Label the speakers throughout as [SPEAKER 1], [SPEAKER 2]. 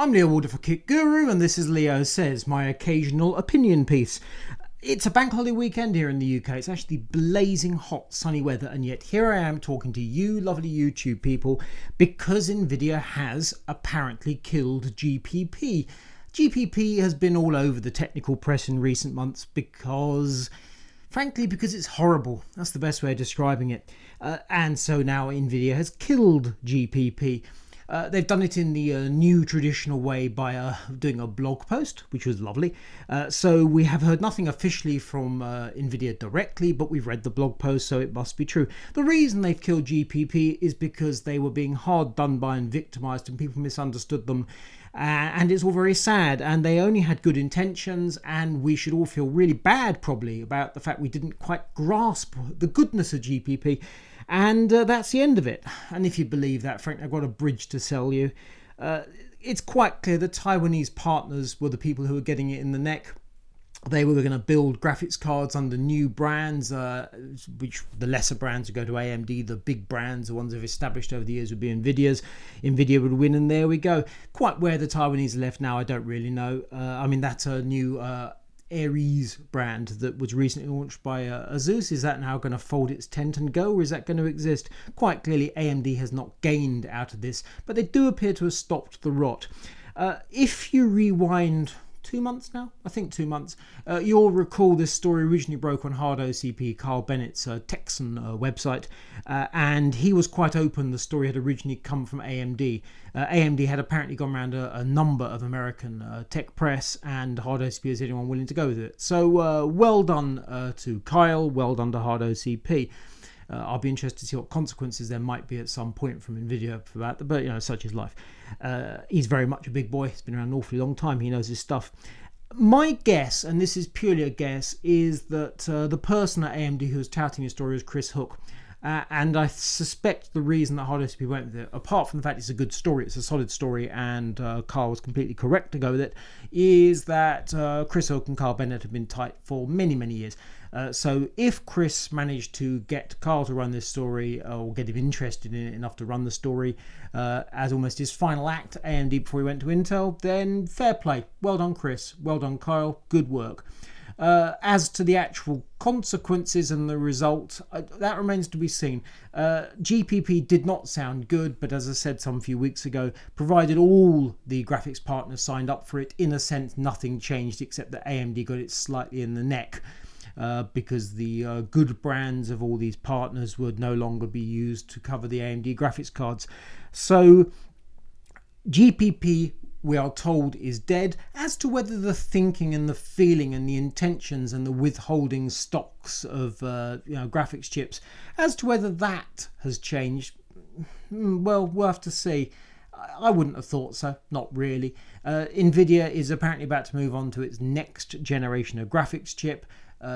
[SPEAKER 1] I'm Leo Walder for Kit Guru, and this is Leo Says, my occasional opinion piece. It's a bank holiday weekend here in the UK. It's actually blazing hot, sunny weather, and yet here I am talking to you lovely YouTube people because Nvidia has apparently killed GPP. GPP has been all over the technical press in recent months because it's horrible. That's the best way of describing it. And so now Nvidia has killed GPP. They've done it in the new traditional way by doing a blog post, which was lovely. So we have heard nothing officially from Nvidia directly, but we've read the blog post, so it must be true. The reason they've killed GPP is because they were being hard done by and victimized, and people misunderstood them. And it's all very sad, and they only had good intentions, and we should all feel really bad probably about the fact we didn't quite grasp the goodness of GPP. And that's the end of it. And if you believe that, frankly, I've got a bridge to sell you. It's quite clear that Taiwanese partners were the people who were getting it in the neck. They were going to build graphics cards under new brands, which the lesser brands would go to AMD, the big brands, the ones that have established over the years, would be Nvidia's. Nvidia would win, and there we go. Quite where the Taiwanese are left now, I don't really know. That's a new Aries brand that was recently launched by Asus. Is that now going to fold its tent and go, or is that going to exist? Quite clearly AMD has not gained out of this, but they do appear to have stopped the rot. If you rewind 2 months now, I think 2 months, you'll recall this story originally broke on Hard OCP, Carl Bennett's Texan website, and he was quite open. The story had originally come from AMD. AMD had apparently gone around a number of American tech press, and Hard OCP is anyone willing to go with it. So well done to Kyle, well done to Hard OCP. I'll be interested to see what consequences there might be at some point from Nvidia for that, but such is life. He's very much a big boy. He's been around an awfully long time. He knows his stuff. My guess, and this is purely a guess, is that the person at AMD who was touting his story was Chris Hook. And I suspect the reason that Hard OCP went with it, apart from the fact it's a good story, it's a solid story, and Carl was completely correct to go with it, is that Chris Hook and Carl Bennett have been tight for many, many years. So if Chris managed to get Carl to run this story, or get him interested in it enough to run the story as almost his final act at AMD before he went to Intel, then fair play. Well done, Chris. Well done, Kyle. Good work. As to the actual consequences and the result, that remains to be seen. GPP did not sound good, but as I said some few weeks ago, provided all the graphics partners signed up for it, in a sense nothing changed except that AMD got it slightly in the neck. Because the good brands of all these partners would no longer be used to cover the AMD graphics cards. So GPP, we are told, is dead. As to whether the thinking and the feeling and the intentions and the withholding stocks of graphics chips, as to whether that has changed, well, we'll have to see. I wouldn't have thought so, not really. Nvidia is apparently about to move on to its next generation of graphics chip.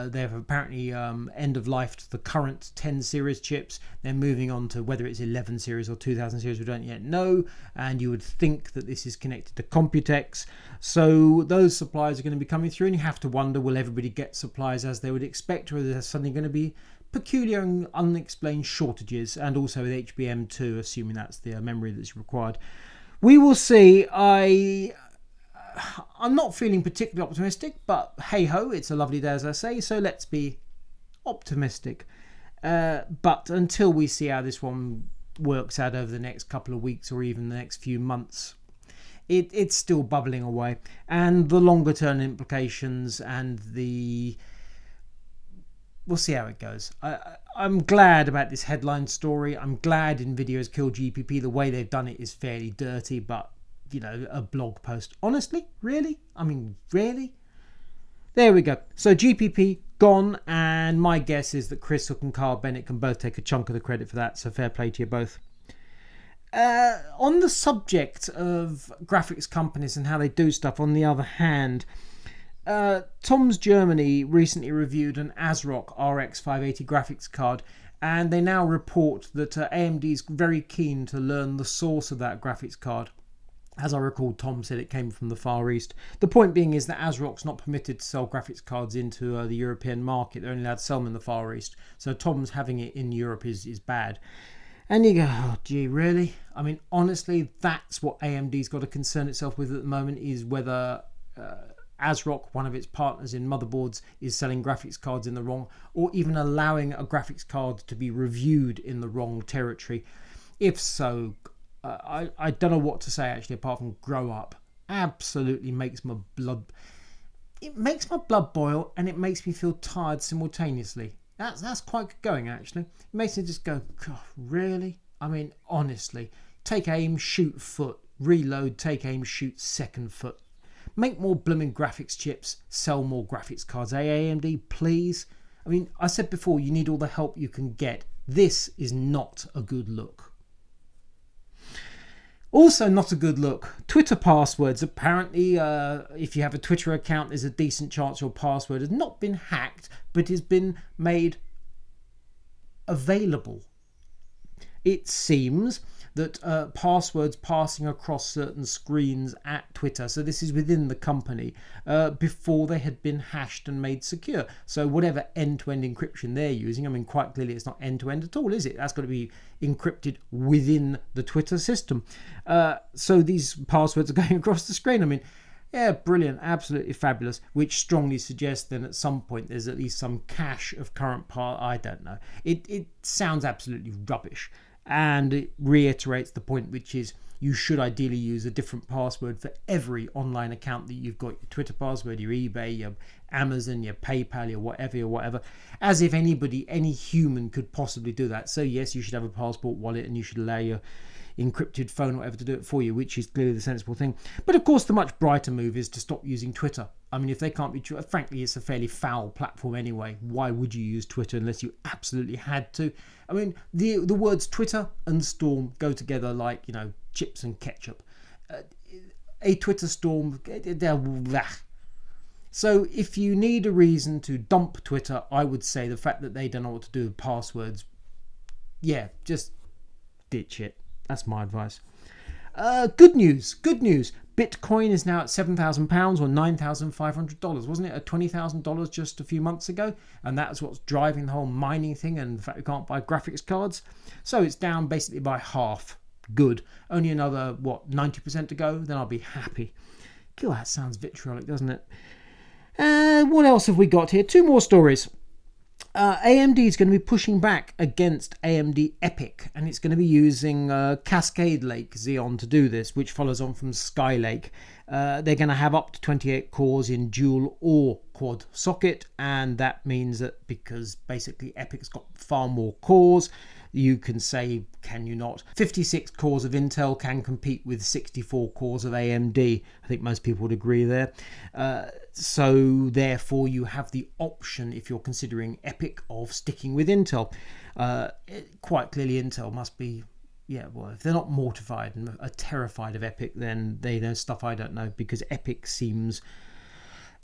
[SPEAKER 1] They have apparently end of life to the current 10 series chips. They're moving on to whether it's 11 series or 2000 series, we don't yet know. And you would think that this is connected to Computex. So those supplies are going to be coming through, and you have to wonder, will everybody get supplies as they would expect, or is there suddenly going to be peculiar and unexplained shortages? And also with HBM2, assuming that's the memory that's required. We will see. I'm not feeling particularly optimistic, but hey-ho, it's a lovely day, as I say, so let's be optimistic. But until we see how this one works out over the next couple of weeks or even the next few months, it's still bubbling away. And the longer-term implications and we'll see how it goes. I'm glad about this headline story. I'm glad Nvidia has killed GPP. The way they've done it is fairly dirty, but a blog post. Honestly? Really? Really? There we go. So GPP gone, and my guess is that Chris Hook and Carl Bennett can both take a chunk of the credit for that, so fair play to you both. On the subject of graphics companies and how they do stuff, on the other hand, Tom's Germany recently reviewed an ASROCK RX 580 graphics card, and they now report that AMD is very keen to learn the source of that graphics card. As I recall, Tom said it came from the Far East. The point being is that ASRock's not permitted to sell graphics cards into the European market. They're only allowed to sell them in the Far East. So Tom's having it in Europe is bad. And you go, oh gee, really? I mean, honestly, that's what AMD's got to concern itself with at the moment, is whether ASROCK, one of its partners in motherboards, is selling graphics cards in the wrong, or even allowing a graphics card to be reviewed in the wrong territory. If so, I don't know what to say actually, apart from grow up. Absolutely makes my blood... It makes my blood boil, and it makes me feel tired simultaneously. That's quite good going, actually. It makes me just go, God, really? I mean, honestly. Take aim, shoot foot. Reload, take aim, shoot second foot. Make more blooming graphics chips. Sell more graphics cards. AMD, please. I mean, I said before, you need all the help you can get. This is not a good look. Also not a good look, Twitter passwords. Apparently, if you have a Twitter account, there's a decent chance your password has not been hacked, but has been made available. It seems that passwords passing across certain screens at Twitter, so this is within the company, before they had been hashed and made secure. So whatever end-to-end encryption they're using, I mean, quite clearly it's not end-to-end at all, is it? That's got to be encrypted within the Twitter system. So these passwords are going across the screen. I mean, yeah, brilliant, absolutely fabulous, which strongly suggests then at some point there's at least some cache of current I don't know. It sounds absolutely rubbish. And it reiterates the point, which is you should ideally use a different password for every online account that you've got. Your Twitter password, your eBay, your Amazon, your PayPal, your whatever, as if any human could possibly do that. So yes, you should have a passport wallet, and you should allow your encrypted phone or whatever to do it for you, which is clearly the sensible thing. But of course, the much brighter move is to stop using Twitter. I mean, if they can't be true, frankly, it's a fairly foul platform anyway. Why would you use Twitter unless you absolutely had to? I mean, the words Twitter and storm go together like, you know, chips and ketchup. A Twitter storm, so if you need a reason to dump Twitter, I would say the fact that they don't know what to do with passwords, yeah, just ditch it. That's my advice. Good news. Bitcoin is now at £7,000 or $9,500. Wasn't it at $20,000 just a few months ago? And that's what's driving the whole mining thing, and the fact we can't buy graphics cards. So it's down basically by half. Good. Only another, 90% to go? Then I'll be happy. God, that sounds vitriolic, doesn't it? What else have we got here? Two more stories. AMD is going to be pushing back against AMD EPYC, and it's going to be using Cascade Lake Xeon to do this, which follows on from Skylake. They're going to have up to 28 cores in dual or quad socket, and that means that because basically EPYC's got far more cores, you can say, can you not? 56 cores of Intel can compete with 64 cores of AMD. I think most people would agree there. So therefore you have the option, if you're considering EPYC, of sticking with Intel. Quite clearly Intel must be, if they're not mortified and are terrified of EPYC, then they know stuff I don't know, because EPYC seems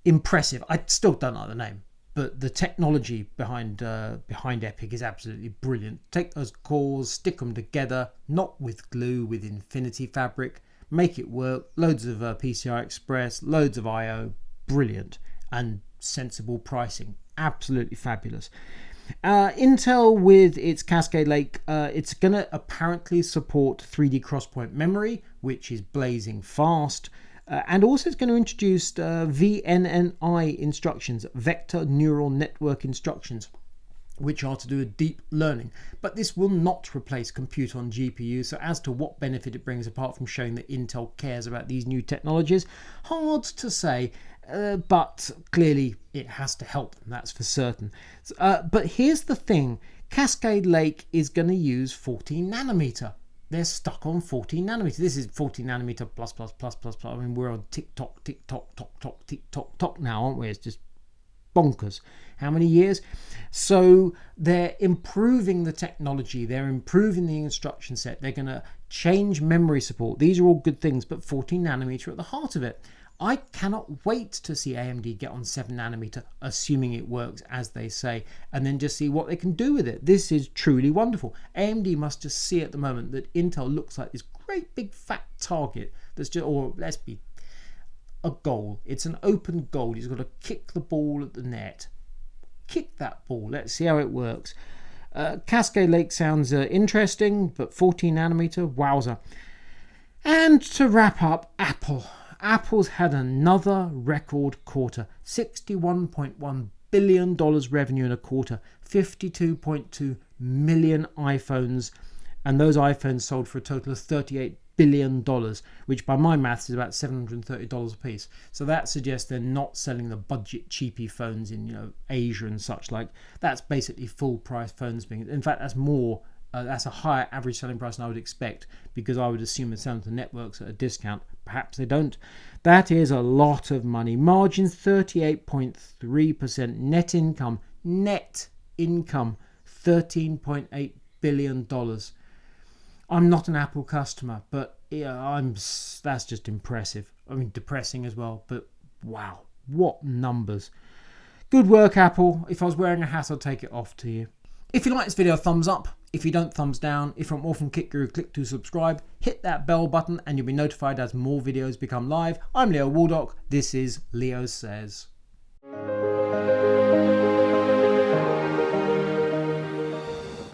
[SPEAKER 1] impressive. I still don't like the name, but the technology behind EPYC is absolutely brilliant. Take those cores, stick them together, not with glue, with Infinity Fabric, make it work. Loads of PCI Express, loads of I/O, brilliant, and sensible pricing, absolutely fabulous. Intel with its Cascade Lake, it's going to apparently support 3D crosspoint memory, which is blazing fast. And also it's going to introduce VNNI instructions, vector neural network instructions, which are to do with deep learning. But this will not replace compute on GPU, so as to what benefit it brings apart from showing that Intel cares about these new technologies, hard to say, but clearly it has to help them, that's for certain. But here's the thing, Cascade Lake is going to use 14 nanometer. They're stuck on 14 nanometer. This is 14 nanometer plus. I mean, we're on tick tock now, aren't we? It's just bonkers. How many years? So they're improving the technology. They're improving the instruction set. They're going to change memory support. These are all good things, but 14 nanometer at the heart of it. I cannot wait to see AMD get on 7 nanometer, assuming it works as they say, and then just see what they can do with it. This is truly wonderful. AMD must just see at the moment that Intel looks like this great big fat target that's just, or let's be, a goal. It's an open goal. He's got to kick the ball at the net. Kick that ball. Let's see how it works. Cascade Lake sounds interesting, but 14 nanometer, wowzer. And to wrap up, Apple. Apple's had another record quarter, $61.1 billion revenue in a quarter, 52.2 million iPhones, and those iPhones sold for a total of $38 billion, which by my maths is about $730 a piece. So that suggests they're not selling the budget cheapy phones in Asia and such like. That's basically full price phones being. In fact, that's more. That's a higher average selling price than I would expect, because I would assume they're selling to networks at a discount. Perhaps they don't. That is a lot of money. Margins 38.3%. Net income $13.8 billion. I'm not an Apple customer, but that's just impressive. I mean, depressing as well, but wow, what numbers. Good work, Apple. If I was wearing a hat, I'd take it off to you. If you like this video, thumbs up. If you don't, thumbs down. If you're an Orphan Kit Guru, click to subscribe. Hit that bell button and you'll be notified as more videos become live. I'm Leo Waldock. This is Leo Says.